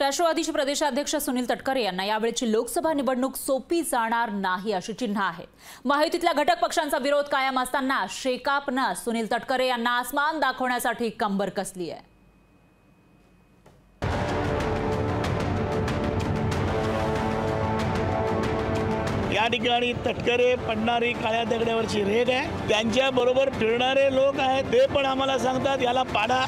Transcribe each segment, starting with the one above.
राष्ट्रवादीचे प्रदेशाध्यक्ष सुनील तटकरे यांना यावेळची लोकसभा निवडणूक सोपी जाणार नाही अशी चिन्ह आहेत। महायुतीतल्या घटक पक्षांचा विरोध कायम असताना शेकापनं सुनील तटकरे यांना आसमान दाखवण्यासाठी कंबर कसली आहे। या ठिकाणी तटकरे पडणारी काळ्या दगडावरची रेग आहे। त्यांच्या बरोबर फिरणारे लोक आहेत ते पण आम्हाला सांगतात याला पाडा।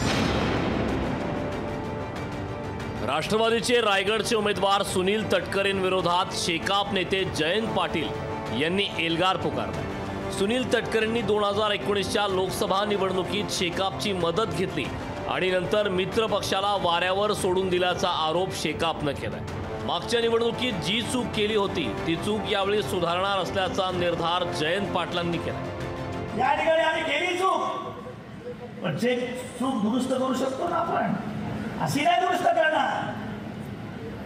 राष्ट्रवादीचे रायगडचे उमेदवार सुनील तटकरेंविरोधात शेकाप नेते जयंत पाटील यांनी एल्गार पुकारला। सुनील तटकरेंनी 2019च्या लोकसभा निवडणुकीत शेकापची मदत घेतली आणि नंतर मित्र पक्षाला वाऱ्यावर सोडून दिल्याचा आरोप शेकापनं केलाय। मागच्या निवडणुकीत जी चूक केली होती ती चूक यावेळी सुधारणार असल्याचा निर्धार जयंत पाटलांनी केला। या ठिकाणी आम्ही केली चूक, पण जे चूक दुरुस्त करू शकतो ना आपण, अशी नाही दुरुस्त करणार।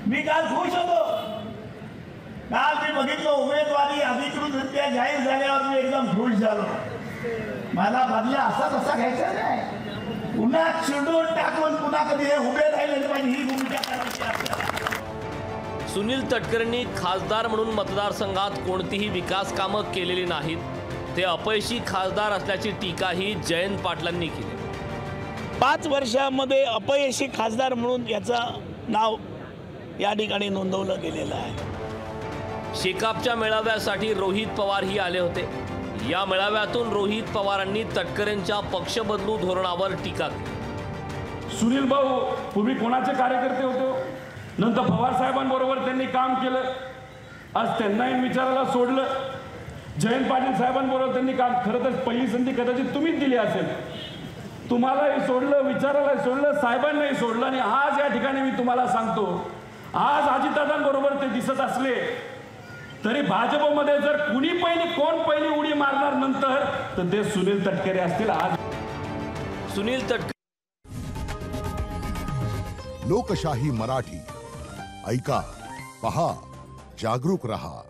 मी काल खुश होतो, काल मी बघितलं उमेदवारी अधिकृतरित्या जाहीर झाल्यावर मी एकदम खुश झालो। मला बदला असा कसा घ्यायचा नाही, पुन्हा चिडून टाकून पुन्हा कधी हे उभे राहिले पाहिजे ही भूमिका करायची आपल्याला। सुनील तटकरेंनी खासदार म्हणून मतदारसंघात कोणतीही विकास कामं केलेली नाहीत, ते अपयशी खासदार असल्याची टीकाही जयंत पाटलांनी केली। 5 वर्षांमध्ये अपयशी खासदार म्हणून याचं नाव या ठिकाणी नोंदवलं गेलेलं आहे। शेकापच्या मेळाव्यासाठी रोहित पवारही आले होते। या मेळाव्यातून रोहित पवारांनी तटकरेंच्या पक्ष बदलू धोरणावर टीका केली। सुनील भाऊ पूर्वी कोणाचे कार्यकर्ते होते, नंतर पवार साहेबांबरोबर त्यांनी काम केलं, आज त्यांनाही विचारायला सोडलं। जयंत पाटील साहेबांबरोबर त्यांनी काम, खरं तर पहिली संधी कदाचित तुम्हीच दिली असेल, तुम्हालाही सोडलं, विचारायला सोडलं, साहेबांनाही सोडलं। आणि आज या ठिकाणी मी तुम्हाला सांगतो, आज अजितदादांबरोबर ते दिसत असले तरी भाजपमध्ये जर कुणी कोण पहिली उडी मारणार नंतर तर ते सुनील तटकरे असतील। आज सुनील तटकरे। लोकशाही मराठी ऐका, पहा, जागरूक रहा।